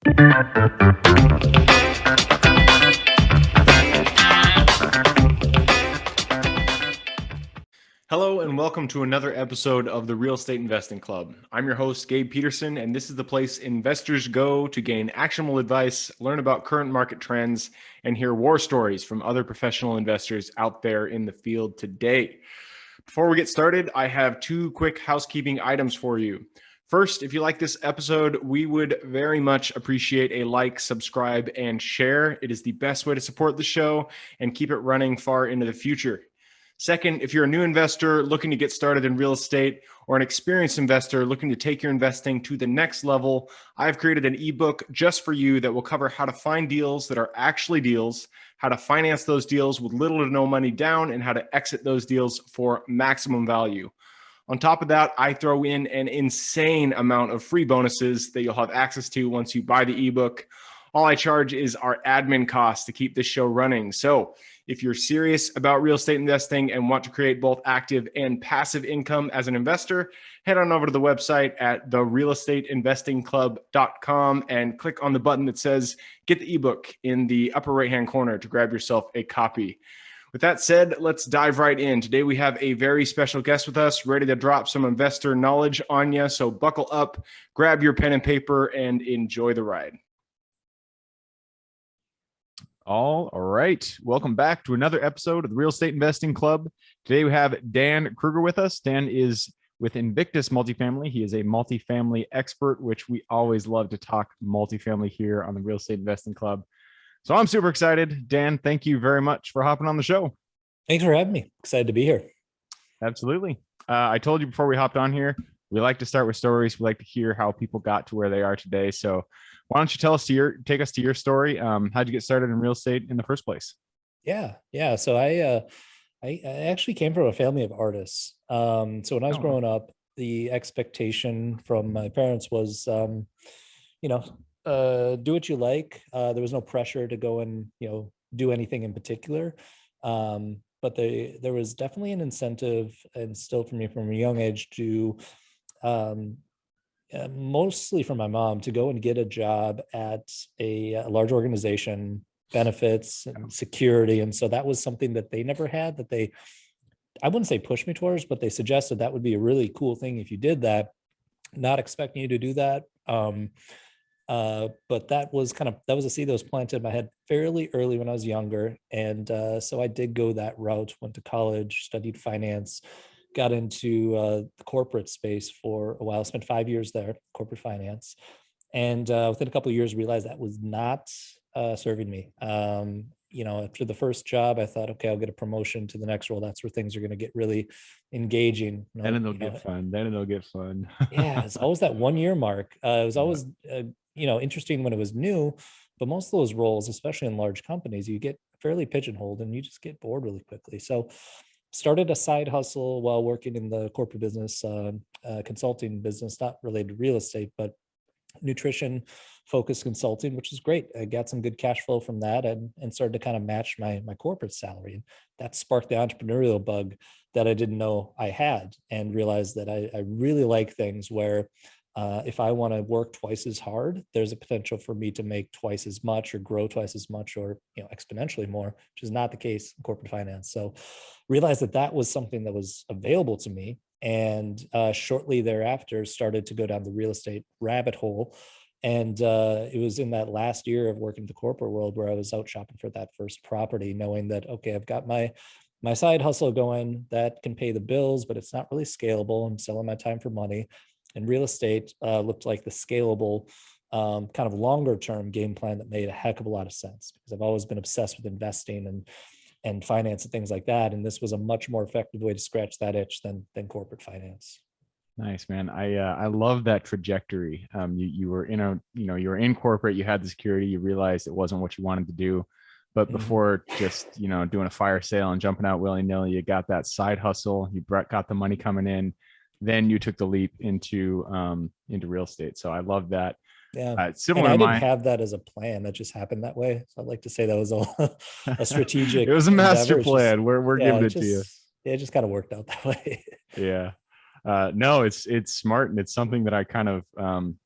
Hello and welcome to another episode of the Real Estate Investing Club. I'm your host, Gabe Peterson, and this is the place investors go to gain actionable advice, learn about current market trends, and hear war stories from other professional investors out there in the field today. Before we get started, I have two quick housekeeping items for you. First, if you like this episode, we would very much appreciate a like, subscribe, and share. It is the best way to support the show and keep it running far into the future. Second, if you're a new investor looking to get started in real estate or an experienced investor looking to take your investing to the next level, I've created an ebook just for you that will cover how to find deals that are actually deals, how to finance those deals with little to no money down, and how to exit those deals for maximum value. On top of that, I throw in an insane amount of free bonuses that you'll have access to once you buy the ebook. All I charge is our admin costs to keep this show running. So if you're serious about real estate investing and want to create both active and passive income as an investor, head on over to the website at therealestateinvestingclub.com and click on the button that says get the ebook in the upper right-hand corner to grab yourself a copy. With that said, let's dive right in. Today we have a very special guest with us, ready to drop some investor knowledge on you. So buckle up, grab your pen and paper, and enjoy the ride. All right. Welcome back to another episode of the Real Estate Investing Club. Today we have Dan Krueger with us. Dan is with Invictus Multifamily. He is a multifamily expert, which we always love to talk multifamily here on the Real Estate Investing Club. So I'm super excited. Dan, thank you very much for hopping on the show. Thanks for having me. Excited to be here. Absolutely. I told you before we hopped on here, we like to start with stories. We like to hear how people got to where they are today. So why don't you take us to your story? How'd you get started in real estate in the first place? Yeah. So I actually came from a family of artists. So when I was growing up, the expectation from my parents was, do what you like. There was no pressure to go and, do anything in particular. But there was definitely an incentive instilled for me from a young age to, mostly from my mom, to go and get a job at a large organization, benefits and security. And so that was something that they never had, I wouldn't say pushed me towards, but they suggested that would be a really cool thing if you did that, not expecting you to do that. But that was a seed that was planted in my head fairly early when I was younger. And so I did go that route, went to college, studied finance, got into the corporate space for a while, spent 5 years there, corporate finance. And within a couple of years, realized that was not serving me. After the first job, I thought, okay, I'll get a promotion to the next role. That's where things are going to get really engaging. Then it'll get fun. Yeah, it's always that 1 year mark. It was always, interesting when it was new, but most of those roles, especially in large companies, you get fairly pigeonholed and you just get bored really quickly. So started a side hustle while working in the corporate business, consulting business, not related to real estate, but nutrition focused consulting, which is great. I got some good cash flow from that and started to kind of match my corporate salary. And that sparked the entrepreneurial bug that I didn't know I had, and realized that I really like things where if I want to work twice as hard, there's a potential for me to make twice as much or grow twice as much, or exponentially more, which is not the case in corporate finance. So realized that was something that was available to me. And shortly thereafter started to go down the real estate rabbit hole. And it was in that last year of working in the corporate world where I was out shopping for that first property, knowing that, okay, I've got my side hustle going that can pay the bills, but it's not really scalable. I'm selling my time for money. And real estate looked like the scalable kind of longer term game plan that made a heck of a lot of sense, because I've always been obsessed with investing and finance and things like that. And this was a much more effective way to scratch that itch than corporate finance. Nice, man. I love that trajectory. You were you were in corporate, you had the security, you realized it wasn't what you wanted to do. But before just, doing a fire sale and jumping out willy-nilly, you got that side hustle, you got the money coming in, then you took the leap into real estate. So I love that. Yeah. Similar. And I didn't have that as a plan. That just happened that way. So I'd like to say that was a strategic. It was a master endeavor. plan. We're giving it to you. It just kind of worked out that way. Yeah. No, it's smart, and it's something that I kind of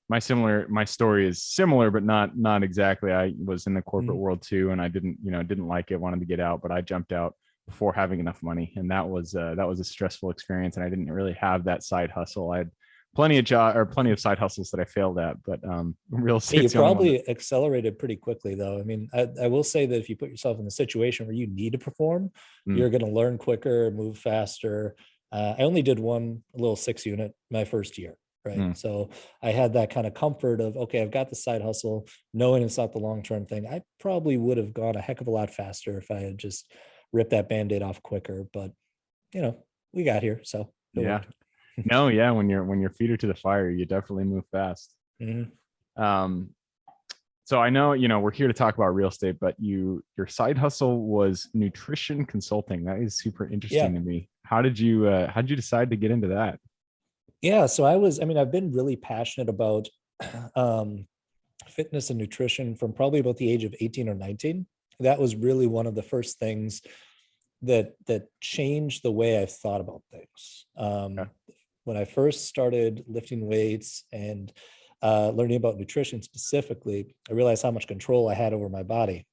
my story is similar, but not exactly. I was in the corporate Mm. world too, and I didn't like it, wanted to get out, but I jumped out before having enough money, and that was a stressful experience, and I didn't really have that side hustle. I had plenty of side hustles that I failed at, but real Hey, you estate's the only one that. probably accelerated pretty quickly, though. I mean, I will say that if you put yourself in a situation where you need to perform, Mm, you're going to learn quicker, move faster. I only did one little 6 unit my first year, right? mm. So I had that kind of comfort of, okay, I've got the side hustle, knowing it's not the long term thing. I probably would have gone a heck of a lot faster if I had just ripped that band-aid off quicker. But, you know, we got here, so it Yeah. worked. No, yeah. When you're feet are to the fire, you definitely move fast. Mhm. Um, so I know, we're here to talk about real estate, but your side hustle was nutrition consulting. That is super interesting Yeah. to me. How did you decide to get into that? Yeah. So I mean, I've been really passionate about um, fitness and nutrition from probably about the age of 18 or 19. That was really one of the first things that changed the way I thought about things. Okay. When I first started lifting weights and learning about nutrition specifically, I realized how much control I had over my body.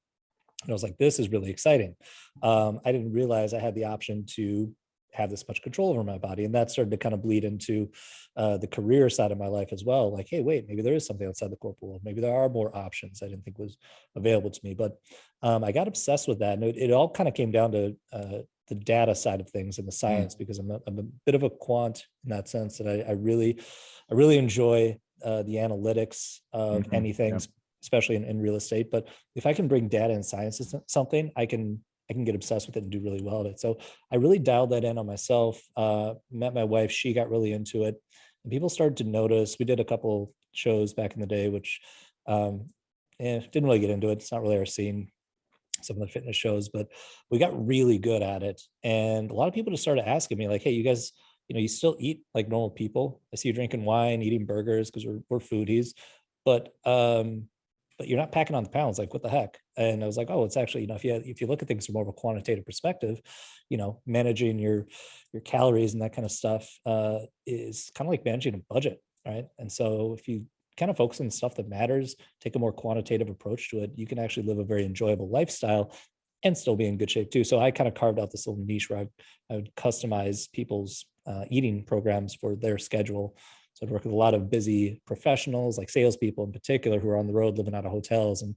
And I was like, this is really exciting. I didn't realize I had the option to have this much control over my body. And that started to kind of bleed into the career side of my life as well. Like, hey, wait, maybe there is something outside the corporate world. Maybe there are more options I didn't think was available to me. But I got obsessed with that. And it all kind of came down to the data side of things and the Mm, science, because I'm a bit of a quant in that sense that I really enjoy the analytics of mhm, anything, yep. especially in real estate. But if I can bring data and science to something, I can get obsessed with it and do really well at it. So I really dialed that in on myself. Met my wife; she got really into it, and people started to notice. We did a couple shows back in the day, which didn't really get into it. It's not really our scene, some of the fitness shows, but we got really good at it. And a lot of people just started asking me, like, "Hey, you guys, you still eat like normal people? I see you drinking wine, eating burgers because we're foodies, but you're not packing on the pounds. Like, what the heck?" And I was like, "Oh, it's actually, if you look at things from more of a quantitative perspective, managing your calories and that kind of stuff is kind of like managing a budget, right? And so if you kind of focus on stuff that matters, take a more quantitative approach to it, you can actually live a very enjoyable lifestyle and still be in good shape too." So I kind of carved out this little niche where I would customize people's eating programs for their schedule. So I'd work with a lot of busy professionals, like salespeople in particular, who are on the road living out of hotels, and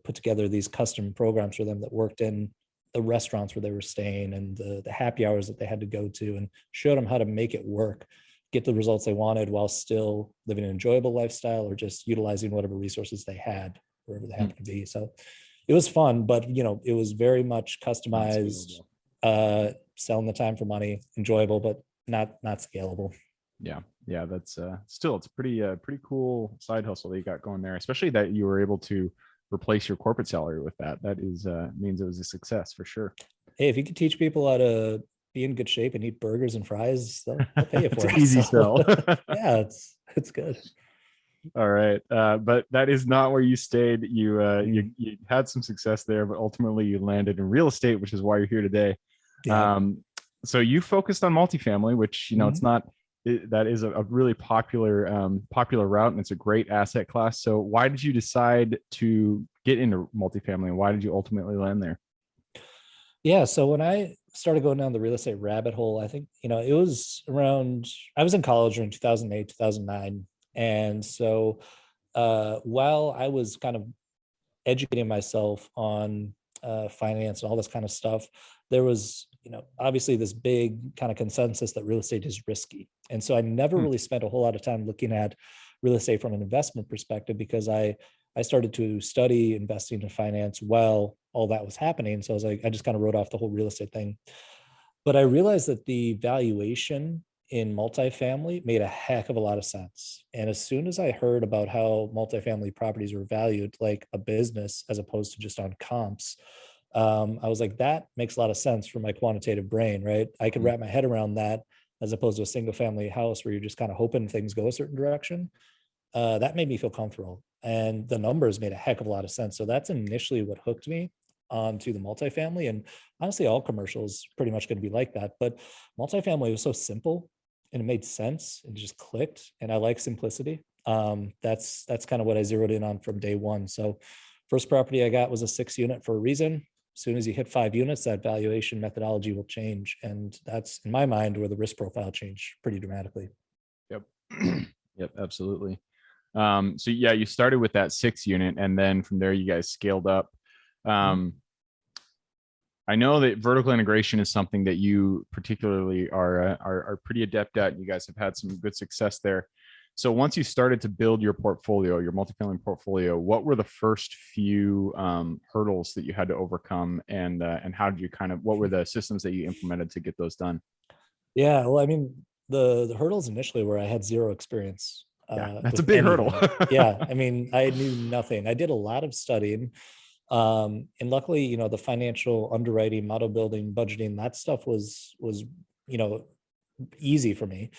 put together these custom programs for them that worked in the restaurants where they were staying and the happy hours that they had to go to, and showed them how to make it work, get the results they wanted while still living an enjoyable lifestyle or just utilizing whatever resources they had wherever they Mm, happened to be. So it was fun, but it was very much not customized, scalable. selling the time for money, enjoyable, but not scalable. Yeah, yeah, that's still it's a pretty cool side hustle that you got going there, especially that you were able to replace your corporate salary with that. That is means it was a success for sure. Hey, if you could teach people how to be in good shape and eat burgers and fries, they'll pay you It's for an it. easy So sell. yeah, it's good. All right, but that is not where you stayed. Mm, You had some success there, but ultimately you landed in real estate, which is why you're here today. yeah. Um, so you focused on multifamily, which it's Mhm. not that is a really popular route, and it's a great asset class. So why did you decide to get into multifamily, and why did you ultimately land there? Yeah. So when I started going down the real estate rabbit hole, I think, it was around, I was in college in 2008, 2009. And so while I was kind of educating myself on finance and all this kind of stuff, there was, obviously this big kind of consensus that real estate is risky. And so I never Hmm. really spent a whole lot of time looking at real estate from an investment perspective, because I started to study investing in finance while all that was happening. So I was like, I just kind of wrote off the whole real estate thing. But I realized that the valuation in multifamily made a heck of a lot of sense. And as soon as I heard about how multifamily properties were valued like a business as opposed to just on comps, I was like, that makes a lot of sense for my quantitative brain, right? I could wrap my head around that, as opposed to a single family house where you're just kind of hoping things go a certain direction. That made me feel comfortable. And the numbers made a heck of a lot of sense. So that's initially what hooked me onto the multifamily. And honestly, all commercials pretty much going to be like that. But multifamily was so simple and it made sense and it just clicked. And I like simplicity. That's kind of what I zeroed in on from day one. So first property I got was a 6-unit for a reason. As soon as you hit 5 units, that valuation methodology will change. And that's, in my mind, where the risk profile changed pretty dramatically. Yep. Yep, absolutely. So yeah, you started with that 6-unit, and then from there you guys scaled up. I know that vertical integration is something that you particularly are pretty adept at. You guys have had some good success there. So once you started to build your portfolio, your multifamily portfolio, what were the first few hurdles that you had to overcome, and how did you what were the systems that you implemented to get those done? Yeah, well, I mean, the hurdles initially were I had zero experience Yeah, that's a with big hurdle. anything. Yeah, I mean, I knew nothing. I did a lot of studying. And luckily, the financial underwriting, model building, budgeting, that stuff was, you know, easy for me.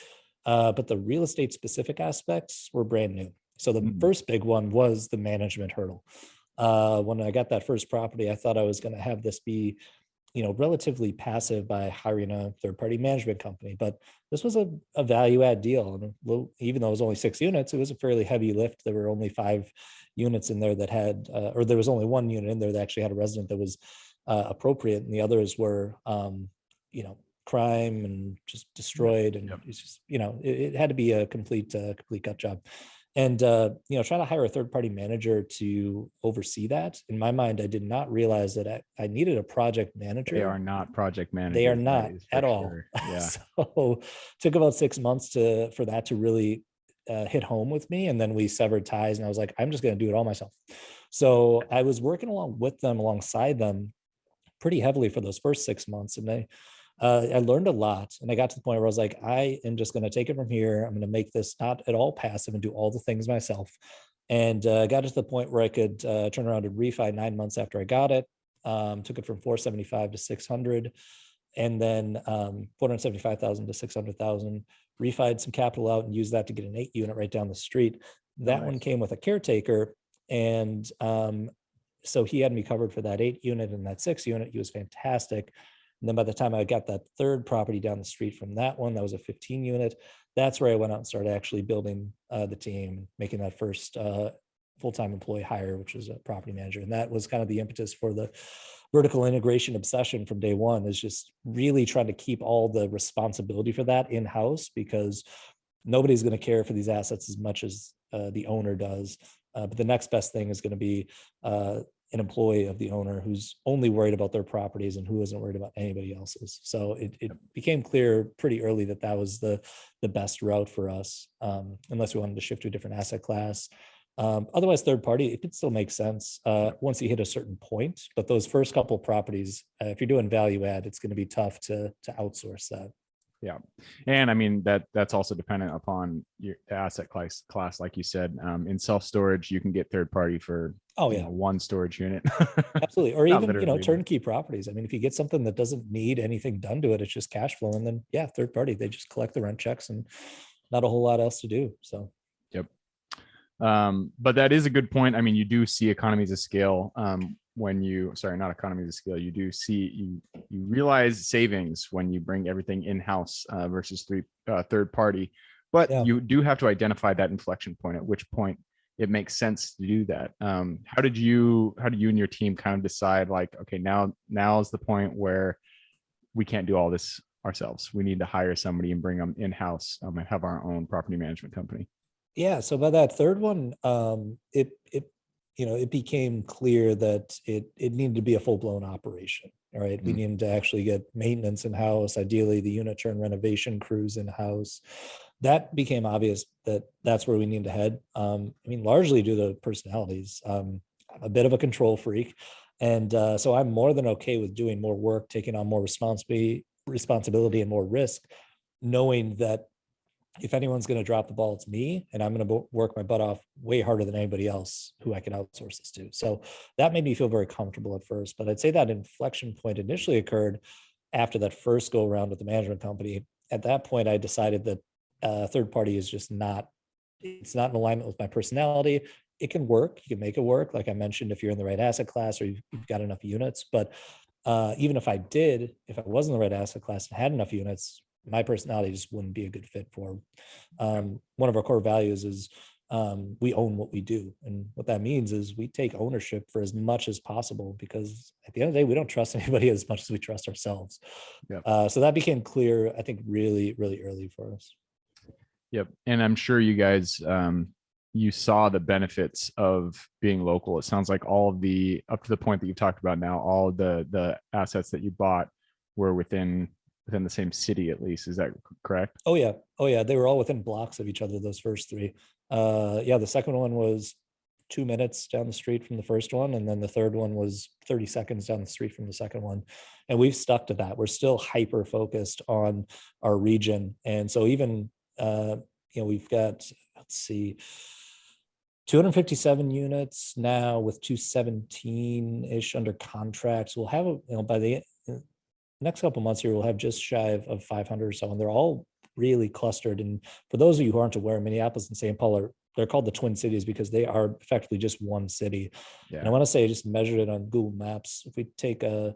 But the real estate specific aspects were brand new. So the first big one was the management hurdle. When I got that first property, I thought I was going to have this be, relatively passive by hiring a third-party management company. But this was a value add deal. And even though it was only 6 units, it was a fairly heavy lift. There were only 5 units in there that had, or there was only 1 unit in there that actually had a resident that was appropriate. And the others were, crime and just destroyed. And it's just, it had to be a complete gut job. And trying to hire a third-party manager to oversee that. In my mind, I did not realize that I needed a project manager. They are not project managers. They are not at all. Sure. Yeah. So took about 6 months for that to really hit home with me. And then we severed ties, and I was like, I'm just going to do it all myself. So I was working alongside them pretty heavily for those first 6 months, and I learned a lot, and I got to the point where I was like, I am just going to take it from here. I'm going to make this not at all passive and do all the things myself. And I got to the point where I could turn around and refi 9 months after I got it. Took it from 475 to 600, and then 475,000 to 600,000. Refied some capital out and used that to get an 8-unit right down the street. That one came with a caretaker, and so he had me covered for that 8-unit and that 6-unit. He was fantastic. And then by the time I got that third property down the street from that one, that was a 15-unit. That's where I went out and started actually building the team, making that first full-time employee hire, which was a property manager. And that was kind of the impetus for the vertical integration obsession from day one, is just really trying to keep all the responsibility for that in-house, because nobody's going to care for these assets as much as the owner does. But the next best thing is going to be an employee of the owner who's only worried about their properties and who isn't worried about anybody else's. So it became clear pretty early that that was the best route for us, unless we wanted to shift to a different asset class. Otherwise, third party, it could still make sense once you hit a certain point. But those first couple of properties, if you're doing value add, it's going to be tough to outsource that. Yeah. And I mean, that's also dependent upon your asset class, like you said. In self-storage, you can get third party for one storage unit. Absolutely. Or even, turnkey properties. I mean, if you get something that doesn't need anything done to it, it's just cash flow. And then, third party, they just collect the rent checks and not a whole lot else to do. So, yep. But that is a good point. I mean, you do see economies of scale not economies of scale. You do see, you realize savings when you bring everything in-house versus third party, but you do have to identify that inflection point, at which point it makes sense to do that. How did you and your team kind of decide, like, okay, now is the point where we can't do all this ourselves. We need to hire somebody and bring them in-house and have our own property management company. Yeah. So by that third one, it became clear that it needed to be a full-blown operation. All right. We needed to actually get maintenance in-house, ideally the unit turn renovation crews in-house. That became obvious that that's where we need to head. Largely due to personalities. I'm a bit of a control freak. And so I'm more than okay with doing more work, taking on more responsibility and more risk, knowing that if anyone's going to drop the ball, it's me, and I'm going to work my butt off way harder than anybody else who I can outsource this to. So that made me feel very comfortable at first. But I'd say that inflection point initially occurred after that first go around with the management company. At that point, I decided that third party is just it's not in alignment with my personality. It can work. You can make it work. Like I mentioned, if you're in the right asset class or you've got enough units. But even if I was in the right asset class and had enough units, my personality just wouldn't be a good fit for. One of our core values is we own what we do. And what that means is we take ownership for as much as possible, because at the end of the day, we don't trust anybody as much as we trust ourselves. Yep. So that became clear, I think, really, really early for us. Yep. And I'm sure you guys, you saw the benefits of being local. It sounds like all of the, up to the point that you talked about now, all of the assets that you bought were within the same city, at least. Is that correct? Oh yeah. Oh yeah. They were all within blocks of each other, those first three. Yeah, the second one was 2 minutes down the street from the first one. And then the third one was 30 seconds down the street from the second one. And we've stuck to that. We're still hyper focused on our region. And so even, we've got, let's see, 257 units now with 217-ish under contracts. We'll have, by the next couple months here, we'll have just shy of 500 or so, and they're all really clustered. And for those of you who aren't aware, Minneapolis and St. Paul they're called the Twin Cities because they are effectively just one city. Yeah. And I want to say I just measured it on Google Maps. If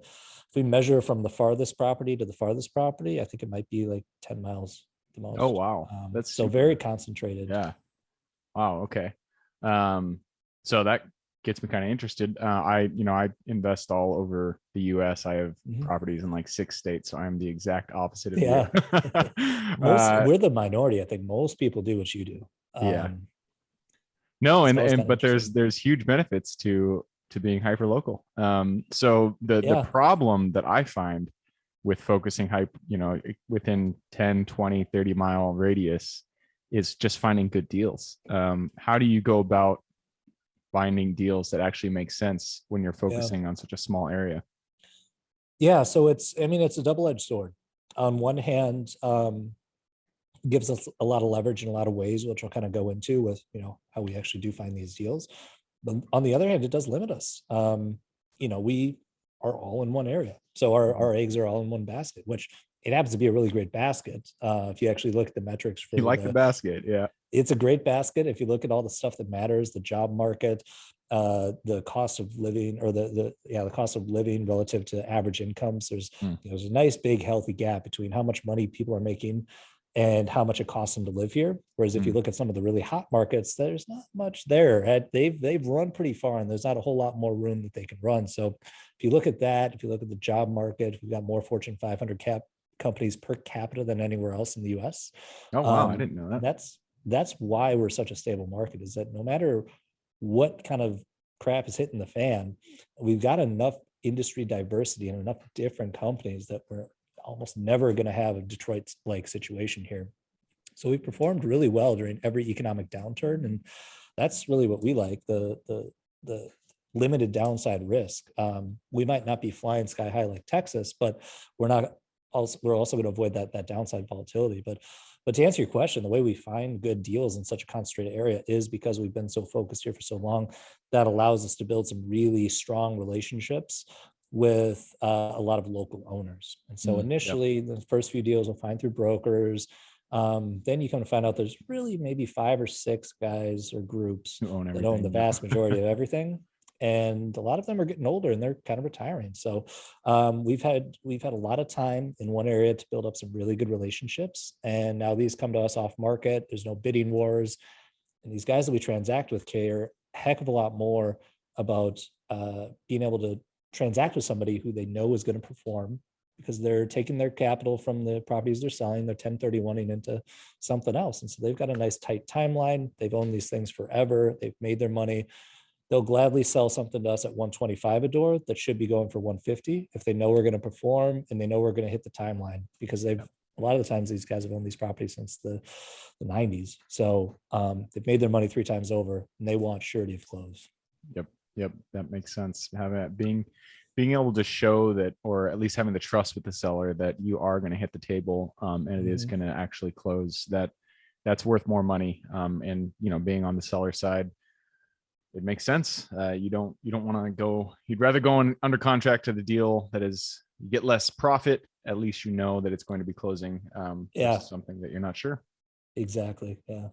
we measure from the farthest property to the farthest property, I think it might be like 10 miles the most. Oh wow, that's so very concentrated. Yeah. Wow. Okay. So that gets me kind of interested. I invest all over the US. I have properties in like 6 states, so I'm the exact opposite of you. We're the minority. I think most people do what you do. No, but there's huge benefits to being hyper local. So the problem that I find with focusing within 10, 20, 30 mile radius is just finding good deals. How do you go about finding deals that actually make sense when you're focusing on such a small area? Yeah, so it's a double-edged sword. On one hand, gives us a lot of leverage in a lot of ways, which I'll kind of go into with, how we actually do find these deals. But on the other hand, it does limit us. We are all in one area. So our eggs are all in one basket, which it happens to be a really great basket. If you actually look at the metrics for the basket. Yeah. It's a great basket. If you look at all the stuff that matters, the job market, the cost of living, or the cost of living relative to average incomes, there's a nice big healthy gap between how much money people are making and how much it costs them to live here. Whereas if you look at some of the really hot markets, there's not much there. They've run pretty far, and there's not a whole lot more room that they can run. So if you look at that, if you look at the job market, we've got more Fortune 500 companies per capita than anywhere else in the US. Oh wow, I didn't know that. That's why we're such a stable market, is that no matter what kind of crap is hitting the fan, we've got enough industry diversity and enough different companies that we're almost never going to have a Detroit-like situation here. So we performed really well during every economic downturn, and that's really what we like, the limited downside risk. We might not be flying sky high like Texas, but we're also going to avoid that downside volatility. But to answer your question, the way we find good deals in such a concentrated area is because we've been so focused here for so long. That allows us to build some really strong relationships with a lot of local owners. And so initially, the first few deals we'll find through brokers. Then you come to find out there's really maybe 5 or 6 guys or groups that own the vast majority of everything. And a lot of them are getting older and they're kind of retiring. So we've had a lot of time in one area to build up some really good relationships. And now these come to us off market. There's no bidding wars. And these guys that we transact with care a heck of a lot more about being able to transact with somebody who they know is going to perform, because they're taking their capital from the properties they're selling, they're 1031ing into something else. And so they've got a nice tight timeline. They've owned these things forever. They've made their money. They'll gladly sell something to us at 125 a door that should be going for 150 if they know we're going to perform and they know we're going to hit the timeline, because a lot of the times these guys have owned these properties since the 90s. So they've made their money 3 times over and they want surety of close. Yep. That makes sense. Being able to show that, or at least having the trust with the seller that you are going to hit the table and it is going to actually close, that's worth more money. And being on the seller side, it makes sense. You don't want to go. You'd rather go under contract to the deal that is, you get less profit. At least you know that it's going to be closing. Something that you're not sure. Exactly. Yeah.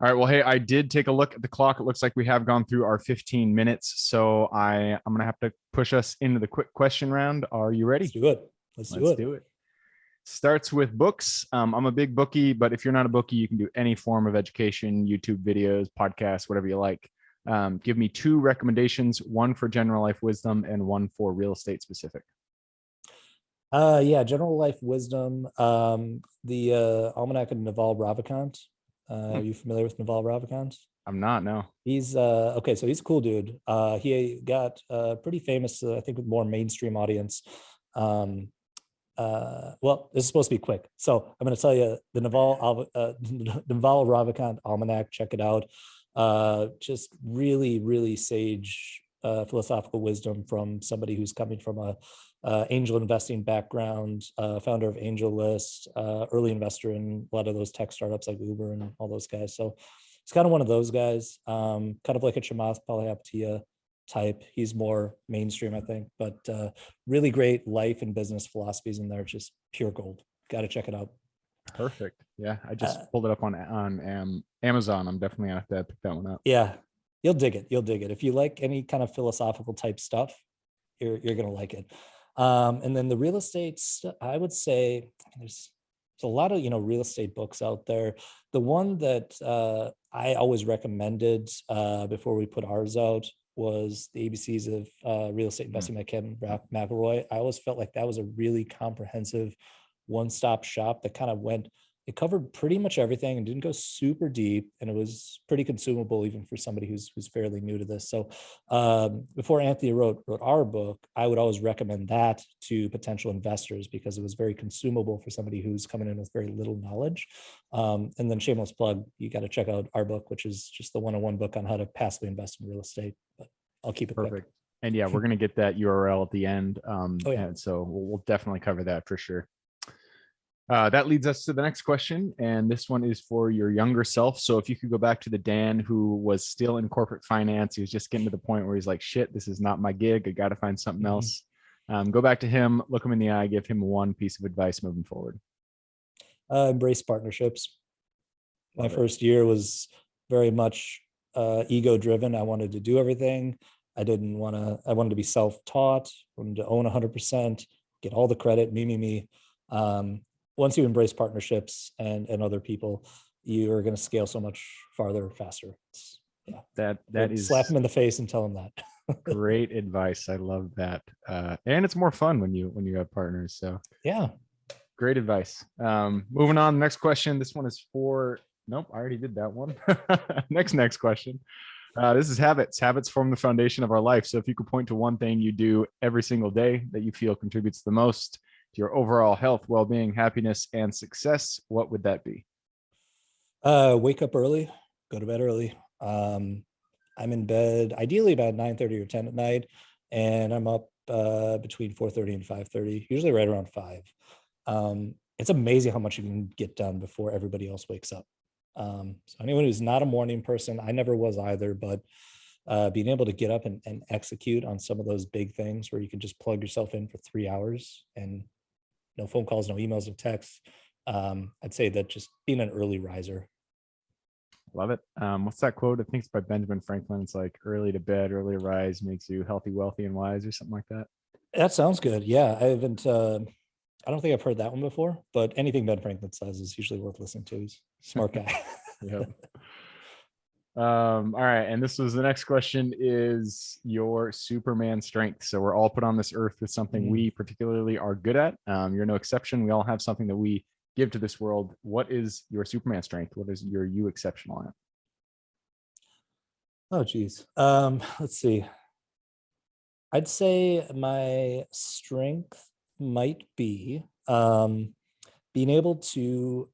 All right. Well, hey, I did take a look at the clock. It looks like we have gone through our 15 minutes. So I'm going to have to push us into the quick question round. Are you ready? Let's do it. Let's do it. Starts with books. I'm a big bookie, but if you're not a bookie, you can do any form of education, YouTube videos, podcasts, whatever you like. Give me 2 recommendations, one for general life wisdom and one for real estate specific. Yeah, general life wisdom. The Almanac of Naval Ravikant. Are you familiar with Naval Ravikant? I'm not, no. He's okay, so he's a cool dude. He got pretty famous, I think, with more mainstream audience. Well, this is supposed to be quick, so I'm going to tell you the Naval Ravikant Almanac. Check it out. Just really, really sage philosophical wisdom from somebody who's coming from a angel investing background, founder of AngelList, early investor in a lot of those tech startups like Uber and all those guys. So it's kind of one of those guys, kind of like a Chamath Palihapitiya type. He's more mainstream, I think, but really great life and business philosophies in there. Just pure gold. Got to check it out. Perfect. Yeah, I just pulled it up on Amazon. I'm definitely gonna have to pick that one up. Yeah, you'll dig it. You'll dig it. If you like any kind of philosophical type stuff, you're gonna like it. And then the real estate, I would say there's a lot of real estate books out there. The one that I always recommended before we put ours out was the ABCs of real estate investing by Ken McElroy. I always felt like that was a really comprehensive one-stop shop that kind of it covered pretty much everything and didn't go super deep, and it was pretty consumable even for somebody who's fairly new to this. So before Anthony wrote our book, I would always recommend that to potential investors because it was very consumable for somebody who's coming in with very little knowledge. And then shameless plug, you got to check out our book, which is just the one-on-one book on how to passively invest in real estate. But I'll keep it perfect. quick. And yeah, we're gonna get that URL at the end. Oh, yeah. And so we'll definitely cover that for sure. That leads us to the next question, and this one is for your younger self. So if you could go back to the Dan who was still in corporate finance, he was just getting to the point where he's like, shit, this is not my gig. I got to find something else. Go back to him, look him in the eye, give him one piece of advice moving forward. Embrace partnerships. My first year was very much ego driven. I wanted to do everything. I wanted to be self-taught, wanted to own 100%, get all the credit, me. Once you embrace partnerships and other people, you are going to scale so much farther, faster. That is slap them in the face and tell them that. great advice. I love that. And it's more fun when you have partners. So yeah, great advice. Moving on. Next question. This one is for, nope, I already did that one. Next question. This is habits. Habits form the foundation of our life. So if you could point to one thing you do every single day that you feel contributes the most to your overall health, well-being, happiness, and success, what would that be? Wake up early, go to bed early. I'm in bed ideally about 9:30 or 10 at night, and I'm up between 4:30 and 5:30, usually right around 5. It's amazing how much you can get done before everybody else wakes up. So anyone who's not a morning person, I never was either, but being able to get up and execute on some of those big things where you can just plug yourself in for 3 hours and no phone calls, no emails, no texts. I'd say that just being an early riser. Love it. What's that quote? I think it's by Benjamin Franklin. It's like early to bed, early to rise makes you healthy, wealthy, and wise, or something like that. That sounds good. Yeah, I haven't. I don't think I've heard that one before, but anything Ben Franklin says is usually worth listening to. He's a smart guy. Yep. All right, and this was the next question: is your Superman strength? So we're all put on this earth with something we particularly are good at. You're no exception. We all have something that we give to this world. What is your Superman strength? What is your you exceptional at? Oh, geez. Let's see. I'd say my strength might be being able to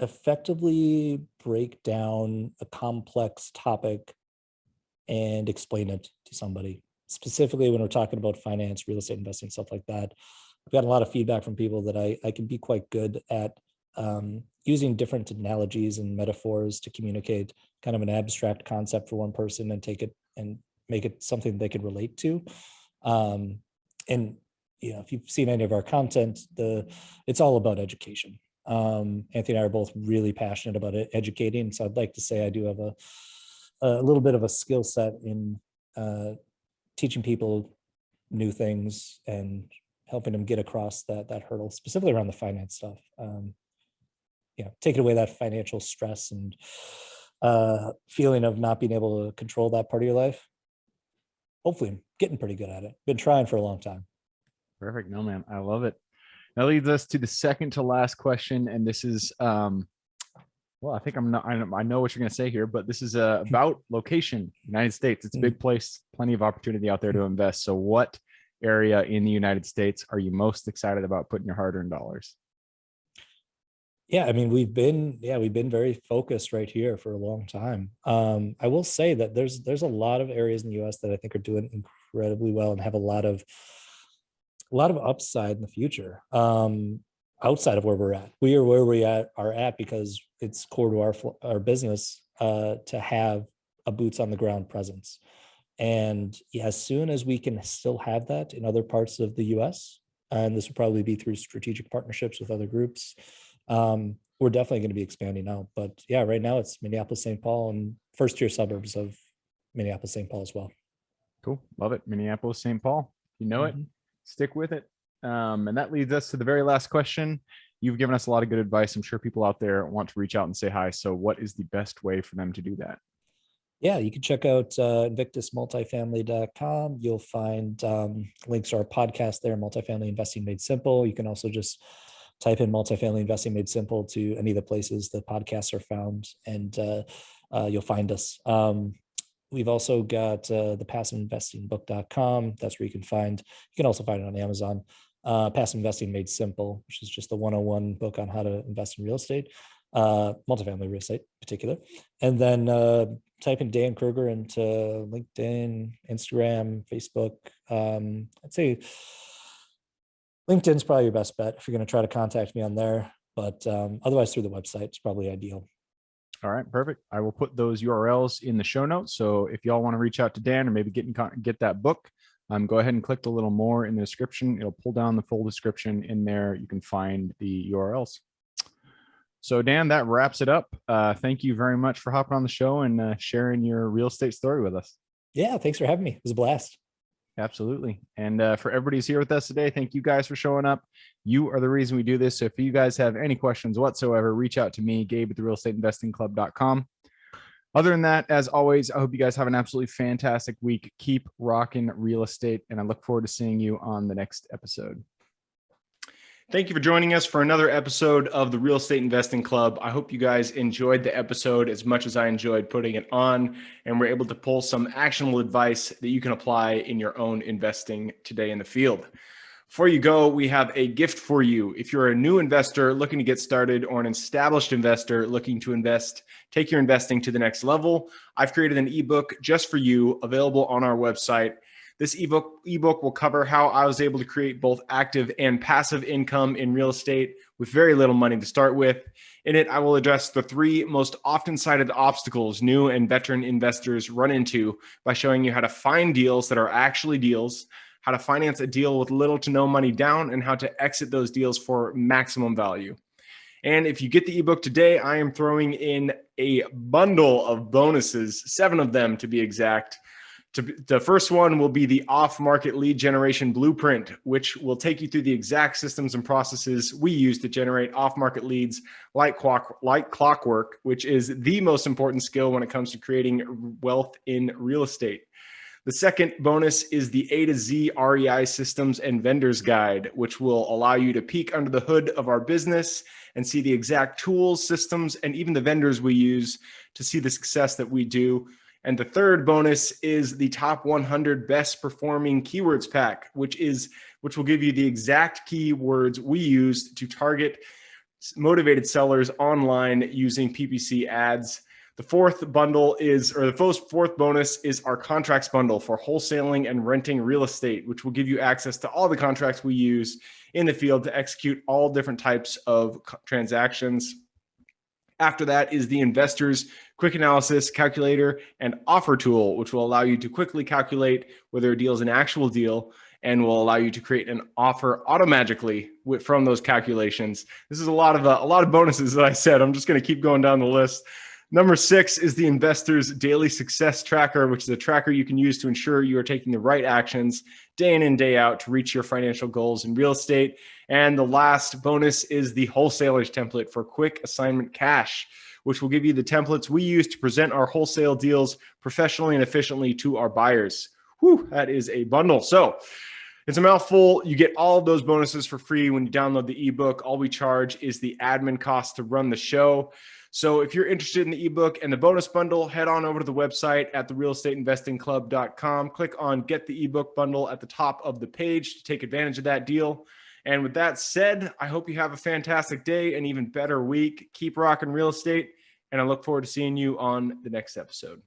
effectively break down a complex topic and explain it to somebody. Specifically, when we're talking about finance, real estate investing, stuff like that, I've got a lot of feedback from people that I can be quite good at using different analogies and metaphors to communicate kind of an abstract concept for one person and take it and make it something they can relate to. And if you've seen any of our content, it's all about education. Anthony and I are both really passionate about educating, so I'd like to say I do have a little bit of a skill set in teaching people new things and helping them get across that hurdle, specifically around the finance stuff. Taking away that financial stress and feeling of not being able to control that part of your life. Hopefully I'm getting pretty good at it. Been trying for a long time. Perfect. No, man, I love it. That leads us to the second to last question. And this is, well, I think I know what you're going to say here, but this is about location, United States. It's a big place, plenty of opportunity out there to invest. So what area in the United States are you most excited about putting your hard-earned dollars? Yeah, I mean, we've been very focused right here for a long time. I will say that there's a lot of areas in the US that I think are doing incredibly well and have a lot of upside in the future. Outside of where we're at, we are where we are at because it's core to our business to have a boots on the ground presence. And as soon as we can still have that in other parts of the US, and this will probably be through strategic partnerships with other groups, we're definitely going to be expanding out. But yeah, right now it's Minneapolis, St. Paul, and first tier suburbs of Minneapolis, St. Paul as well. Cool. Love it. Minneapolis, St. Paul. You know it. Stick with it. And that leads us to the very last question. You've given us a lot of good advice. I'm sure people out there want to reach out and say hi. So what is the best way for them to do that? Yeah, you can check out invictusmultifamily.com. You'll find links to our podcast there, Multifamily Investing Made Simple. You can also just type in Multifamily Investing Made Simple to any of the places the podcasts are found, and you'll find us. We've also got the passiveinvestingbook.com. That's where you can also find it on Amazon. Passive Investing Made Simple, which is just the 101 book on how to invest in real estate, multifamily real estate in particular. And then type in Dan Krueger into LinkedIn, Instagram, Facebook. I'd say LinkedIn's probably your best bet if you're going to try to contact me on there, but otherwise through the website is probably ideal. All right, perfect. I will put those URLs in the show notes. So if y'all want to reach out to Dan or maybe get that book, go ahead and click a little more in the description. It'll pull down the full description in there. You can find the URLs. So Dan, that wraps it up. Thank you very much for hopping on the show and sharing your real estate story with us. Yeah, thanks for having me. It was a blast. Absolutely. And for everybody who's here with us today, thank you guys for showing up. You are the reason we do this. So if you guys have any questions whatsoever, reach out to me, Gabe at therealestateinvestingclub.com. Other than that, as always, I hope you guys have an absolutely fantastic week. Keep rocking real estate, and I look forward to seeing you on the next episode. Thank you for joining us for another episode of the Real Estate Investing Club. I hope you guys enjoyed the episode as much as I enjoyed putting it on, and we're able to pull some actionable advice that you can apply in your own investing today in the field. Before you go, we have a gift for you. If you're a new investor looking to get started or an established investor looking to take your investing to the next level, I've created an ebook just for you, available on our website. This ebook will cover how I was able to create both active and passive income in real estate with very little money to start with. In it, I will address the 3 most often cited obstacles new and veteran investors run into by showing you how to find deals that are actually deals, how to finance a deal with little to no money down, and how to exit those deals for maximum value. And if you get the ebook today, I am throwing in a bundle of bonuses, 7 of them to be exact. The first one will be the off-market lead generation blueprint, which will take you through the exact systems and processes we use to generate off-market leads like clockwork, which is the most important skill when it comes to creating wealth in real estate. The second bonus is the A to Z REI systems and vendors guide, which will allow you to peek under the hood of our business and see the exact tools, systems, and even the vendors we use to see the success that we do. And the third bonus is the top 100 best performing keywords pack, which will give you the exact keywords we use to target motivated sellers online using PPC ads. The fourth bonus is our contracts bundle for wholesaling and renting real estate, which will give you access to all the contracts we use in the field to execute all different types of transactions. After that is the Investors Quick Analysis Calculator and Offer Tool, which will allow you to quickly calculate whether a deal is an actual deal and will allow you to create an offer automatically from those calculations. This is a lot of bonuses that I said. I'm just going to keep going down the list. Number 6 is the Investor's Daily Success Tracker, which is a tracker you can use to ensure you are taking the right actions day in and day out to reach your financial goals in real estate. And the last bonus is the Wholesaler's Template for quick assignment cash, which will give you the templates we use to present our wholesale deals professionally and efficiently to our buyers. Whew, that is a bundle. So it's a mouthful. You get all of those bonuses for free when you download the ebook. All we charge is the admin cost to run the show. So if you're interested in the ebook and the bonus bundle, head on over to the website at therealestateinvestingclub.com. Click on Get the ebook bundle at the top of the page to take advantage of that deal. And with that said, I hope you have a fantastic day, an even better week. Keep rocking real estate, and I look forward to seeing you on the next episode.